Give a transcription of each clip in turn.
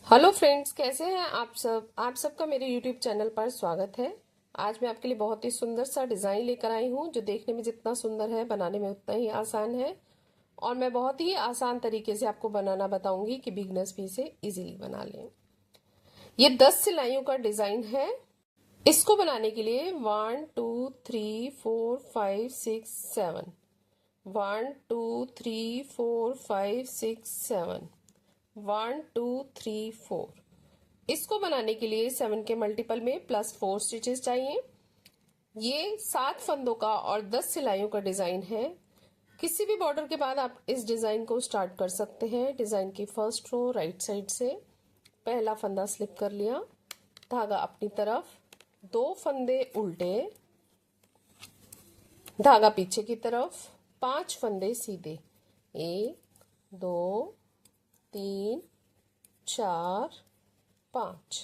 Hello friends, कैसे हैं आप सब। आप सबका मेरे यूट्यूब चैनल पर स्वागत है। आज मैं आपके लिए बहुत ही सुंदर सा डिज़ाइन लेकर आई हूँ, जो देखने में जितना सुंदर है बनाने में उतना ही आसान है। और मैं बहुत ही आसान तरीके से आपको बनाना बताऊंगी कि बिगनर्स भी इसे इजीली बना लें। ये 10 सिलाइयों का डिज़ाइन है। इसको बनाने के लिए 1 2 3 4 5 6 7 1 2 3 4 5 6 7 1 2 3 4। इसको बनाने के लिए 7 के मल्टीपल में +4 स्टिचेस चाहिए। ये 7 फंदों का और 10 सिलाइयों का डिजाइन है। किसी भी बॉर्डर के बाद आप इस डिजाइन को स्टार्ट कर सकते हैं। डिजाइन की फर्स्ट रो राइट साइड से पहला फंदा स्लिप कर लिया, धागा अपनी तरफ, 2 फंदे उल्टे, धागा पीछे की तरफ, 5 फंदे सीधे, 1 2 3 4 5।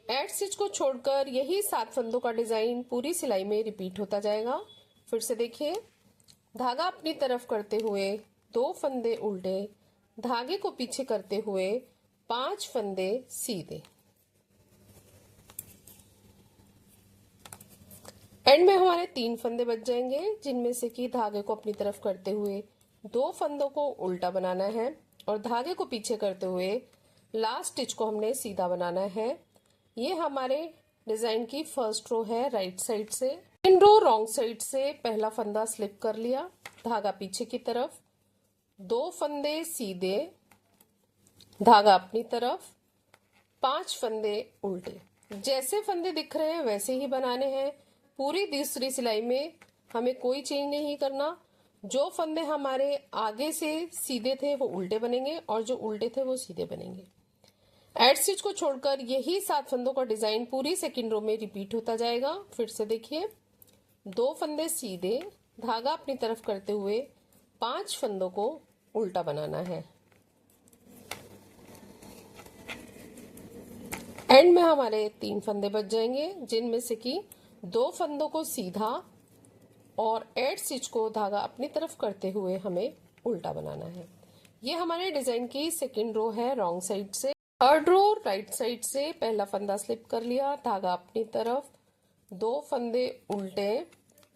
एड स्टिच को छोड़कर यही 7 फंदों का डिजाइन पूरी सिलाई में रिपीट होता जाएगा। फिर से देखिए, धागा अपनी तरफ करते हुए 2 फंदे उल्टे, धागे को पीछे करते हुए 5 फंदे सीधे। एंड में हमारे 3 फंदे बच जाएंगे, जिनमें से कि धागे को अपनी तरफ करते हुए 2 फंदों को उल्टा बनाना है और धागे को पीछे करते हुए लास्ट स्टिच को हमने सीधा बनाना है। ये हमारे डिजाइन की फर्स्ट रो है राइट साइड से। इन रो रॉन्ग साइड से पहला फंदा स्लिप कर लिया, धागा पीछे की तरफ, 2 फंदे सीधे, धागा अपनी तरफ, 5 फंदे उल्टे। जैसे फंदे दिख रहे हैं वैसे ही बनाने हैं। पूरी दूसरी सिलाई में हमें कोई चेंज नहीं करना। जो फंदे हमारे आगे से सीधे थे वो उल्टे बनेंगे और जो उल्टे थे वो सीधे बनेंगे। एड स्टिच को छोड़कर यही 7 फंदों का डिजाइन पूरी सेकंड रो में रिपीट होता जाएगा। फिर से देखिए, 2 फंदे सीधे, धागा अपनी तरफ करते हुए 5 फंदों को उल्टा बनाना है। एंड में हमारे 3 फंदे बच जाएंगे, जिनमें से कि 2 फंदों को सीधा और एड स्टिच को धागा अपनी तरफ करते हुए हमें उल्टा बनाना है। ये हमारे डिजाइन की सेकंड रो है रॉन्ग साइड से। थर्ड रो राइट साइड से पहला फंदा स्लिप कर लिया, धागा अपनी तरफ, 2 फंदे उल्टे,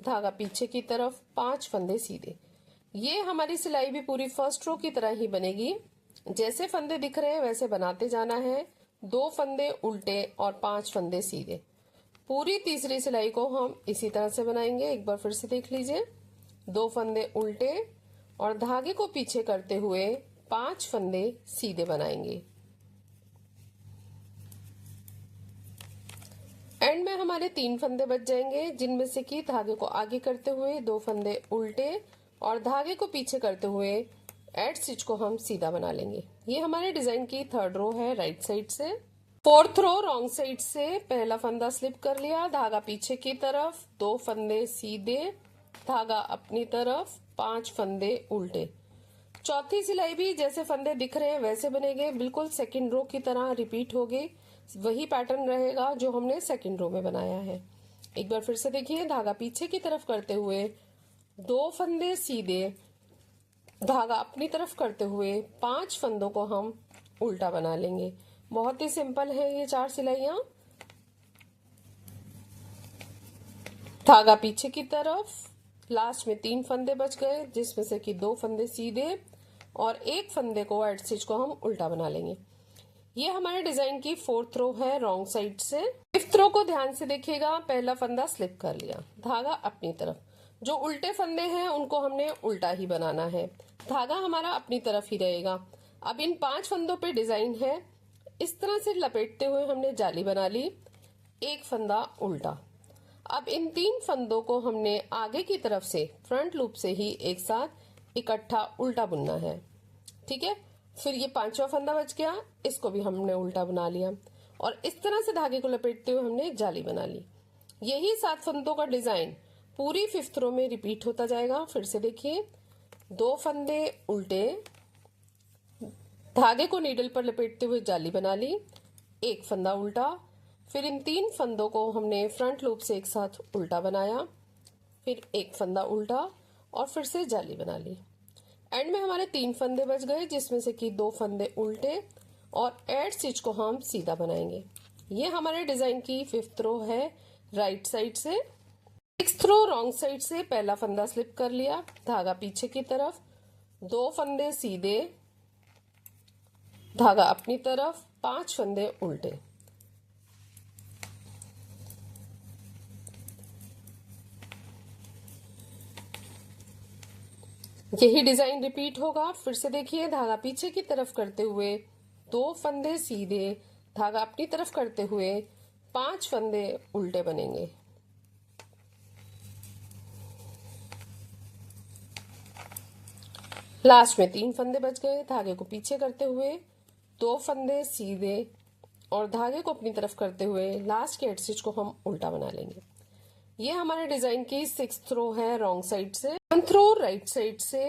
धागा पीछे की तरफ, 5 फंदे सीधे। ये हमारी सिलाई भी पूरी फर्स्ट रो की तरह ही बनेगी। जैसे फंदे दिख रहे हैं वैसे बनाते जाना है। 2 फंदे उल्टे और 5 फंदे सीधे। पूरी तीसरी सिलाई को हम इसी तरह से बनाएंगे। एक बार फिर से देख लीजिए, 2 फंदे उल्टे और धागे को पीछे करते हुए 5 फंदे सीधे बनाएंगे। एंड में हमारे 3 फंदे बच जाएंगे, जिनमें से कि धागे को आगे करते हुए 2 फंदे उल्टे और धागे को पीछे करते हुए एड स्टिच को हम सीधा बना लेंगे। ये हमारे डिजाइन की थर्ड रो है राइट साइड से। फोर्थ रो रॉन्ग साइड से पहला फंदा स्लिप कर लिया, धागा पीछे की तरफ, 2 फंदे सीधे, धागा अपनी तरफ, 5 फंदे उल्टे। चौथी सिलाई भी जैसे फंदे दिख रहे हैं वैसे बनेंगे, बिल्कुल सेकंड रो की तरह रिपीट होगी। वही पैटर्न रहेगा जो हमने सेकंड रो में बनाया है। एक बार फिर से देखिए, धागा पीछे की तरफ करते हुए 2 फंदे सीधे, धागा अपनी तरफ करते हुए 5 फंदों को हम उल्टा बना लेंगे। बहुत ही सिंपल है ये 4 सिलाइयां। धागा पीछे की तरफ, लास्ट में 3 फंदे बच गए, जिसमें से कि 2 फंदे सीधे और 1 फंदे को एड स्टिच को हम उल्टा बना लेंगे। ये हमारे डिजाइन की फोर्थ रो है रॉन्ग साइड से। फिफ्थ रो को ध्यान से देखिएगा, पहला फंदा स्लिप कर लिया, धागा अपनी तरफ, जो उल्टे फंदे हैं उनको हमने उल्टा ही बनाना है, धागा हमारा अपनी तरफ ही रहेगा। अब इन 5 फंदों पे डिजाइन है, इस तरह से लपेटते हुए हमने जाली बना ली, 1 फंदा उल्टा। अब इन 3 फंदों को हमने आगे की तरफ से फ्रंट लूप से ही एक साथ इकट्ठा उल्टा बुनना है। ठीक है, फिर ये 5वां फंदा बच गया, इसको भी हमने उल्टा बना लिया और इस तरह से धागे को लपेटते हुए हमने जाली बना ली। यही 7 फंदों का डिजाइन पूरी फिफ्थ रो में रिपीट होता जाएगा। फिर से देखिए, 2 फंदे उल्टे, धागे को नीडल पर लपेटते हुए जाली बना ली, 1 फंदा उल्टा, फिर इन 3 फंदों को हमने फ्रंट लूप से एक साथ उल्टा बनाया, फिर 1 फंदा उल्टा और फिर से जाली बना ली। एंड में हमारे 3 फंदे बच गए, जिसमें से कि 2 फंदे उल्टे और एड स्टिच को हम सीधा बनाएंगे। ये हमारे डिजाइन की 5th रो है राइट साइड से। 6th रो रॉन्ग साइड से पहला फंदा स्लिप कर लिया, धागा पीछे की तरफ, 2 फंदे सीधे, धागा अपनी तरफ, 5 फंदे उल्टे। यही डिजाइन रिपीट होगा। फिर से देखिए, धागा पीछे की तरफ करते हुए 2 फंदे सीधे, धागा अपनी तरफ करते हुए 5 फंदे उल्टे बनेंगे। लास्ट में 3 फंदे बच गए, धागे को पीछे करते हुए 2 फंदे सीधे और धागे को अपनी तरफ करते हुए लास्ट के एड स्टिच को हम उल्टा बना लेंगे। ये हमारे डिजाइन की 6th रो है रॉन्ग साइड से। 7th रो राइट साइड से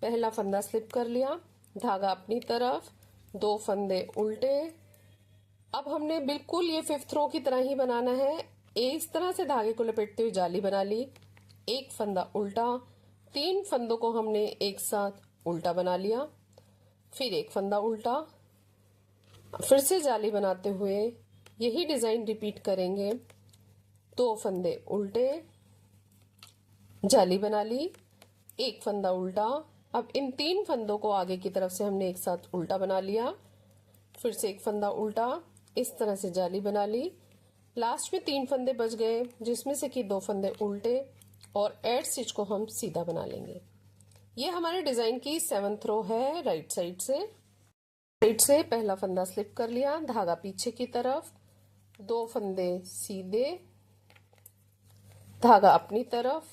पहला फंदा स्लिप कर लिया, धागा अपनी तरफ, 2 फंदे उल्टे। अब हमने बिल्कुल ये 5th रो की तरह ही बनाना है। इस तरह से धागे को लपेटते हुए जाली बना ली, 1 फंदा उल्टा, 3 फंदों को हमने एक साथ उल्टा बना लिया, फिर 1 फंदा उल्टा, फिर से जाली बनाते हुए यही डिजाइन रिपीट करेंगे। 2 फंदे उल्टे, जाली बना ली, 1 फंदा उल्टा। अब इन 3 फंदों को आगे की तरफ से हमने एक साथ उल्टा बना लिया, फिर से 1 फंदा उल्टा, इस तरह से जाली बना ली। लास्ट में 3 फंदे बच गए, जिसमें से कि 2 फंदे उल्टे और एड स्टिच को हम सीधा बना लेंगे। ये हमारे डिजाइन की 7th रो है राइट साइड से पहला फंदा स्लिप कर लिया, धागा पीछे की तरफ, 2 फंदे सीधे, धागा अपनी तरफ,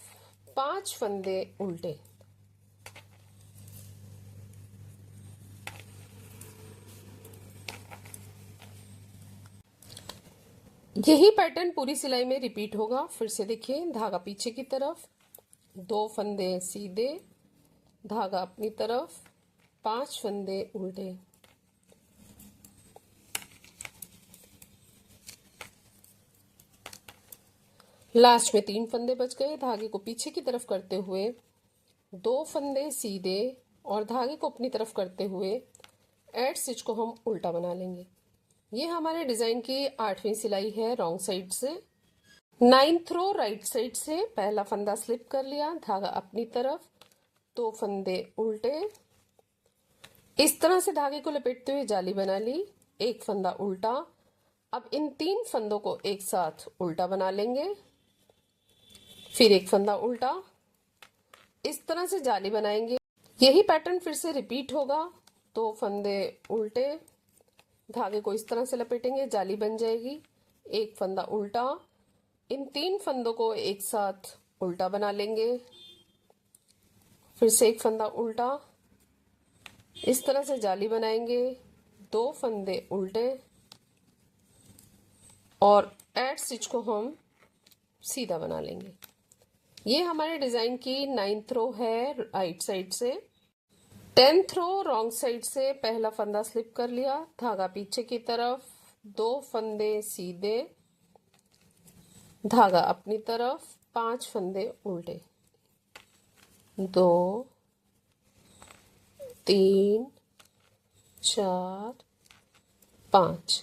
5 फंदे उल्टे। यही पैटर्न पूरी सिलाई में रिपीट होगा। फिर से देखिए, धागा पीछे की तरफ, 2 फंदे सीधे, धागा अपनी तरफ, 5 फंदे उल्टे। लास्ट में 3 फंदे बच गए, धागे को पीछे की तरफ करते हुए 2 फंदे सीधे और धागे को अपनी तरफ करते हुए एड स्टिच को हम उल्टा बना लेंगे। ये हमारे डिजाइन की 8वीं सिलाई है रॉन्ग साइड से। 9th रो राइट साइड से पहला फंदा स्लिप कर लिया, धागा अपनी तरफ, 2 फंदे उल्टे, इस तरह से धागे को लपेटते हुए जाली बना ली, 1 फंदा उल्टा। अब इन 3 फंदों को एक साथ उल्टा बना लेंगे, फिर 1 फंदा उल्टा, इस तरह से जाली बनाएंगे। यही पैटर्न फिर से रिपीट होगा। 2 फंदे उल्टे, धागे को इस तरह से लपेटेंगे, जाली बन जाएगी, 1 फंदा उल्टा, इन 3 फंदों को एक साथ उल्टा बना लेंगे, फिर से 1 फंदा उल्टा, इस तरह से जाली बनाएंगे, 2 फंदे उल्टे और एड स्टिच को हम सीधा बना लेंगे। ये हमारे डिजाइन की 9th रो है राइट साइड से। 10th रो रॉन्ग साइड से पहला फंदा स्लिप कर लिया, धागा पीछे की तरफ, 2 फंदे सीधे, धागा अपनी तरफ, 5 फंदे उल्टे, 2 3 4 5।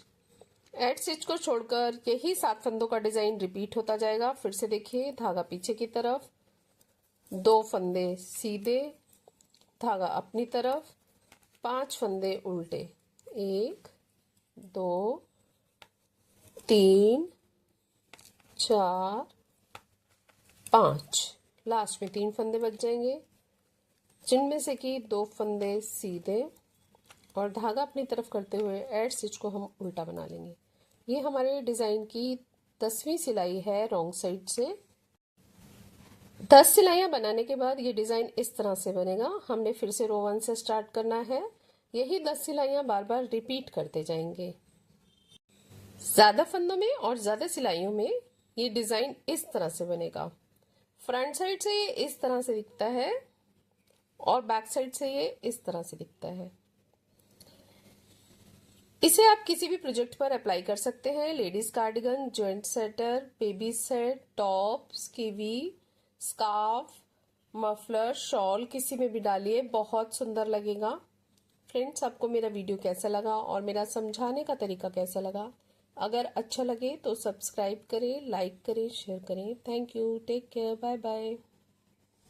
एड स्टिच को छोड़कर यही 7 फंदों का डिजाइन रिपीट होता जाएगा। फिर से देखिए, धागा पीछे की तरफ, 2 फंदे सीधे, धागा अपनी तरफ, 5 फंदे उल्टे, 1 2 3 4 5। लास्ट में 3 फंदे बच जाएंगे, जिनमें से कि 2 फंदे सीधे और धागा अपनी तरफ करते हुए एड स्टिच को हम उल्टा बना लेंगे। ये हमारे डिजाइन की 10वीं सिलाई है रॉन्ग साइड से। 10 सिलाइयां बनाने के बाद ये डिजाइन इस तरह से बनेगा। हमने फिर से रो 1 से स्टार्ट करना है। यही 10 सिलाइयां बार बार रिपीट करते जाएंगे। ज्यादा फंदों में और ज्यादा सिलाइयों में ये डिजाइन इस तरह से बनेगा। फ्रंट साइड से ये इस तरह से दिखता है और बैक साइड से ये इस तरह से दिखता है। इसे आप किसी भी प्रोजेक्ट पर अप्लाई कर सकते हैं। Ladies cardigan, joint sweater, baby set, top, skivvy, scarf, muffler, shawl, किसी में भी डालिए, बहुत सुंदर लगेगा। फ्रेंड्स, आपको मेरा वीडियो कैसा लगा और मेरा समझाने का तरीका कैसा लगा? अगर अच्छा लगे तो सब्सक्राइब करें, लाइक करें, शेयर करें। Thank you, take care, bye bye.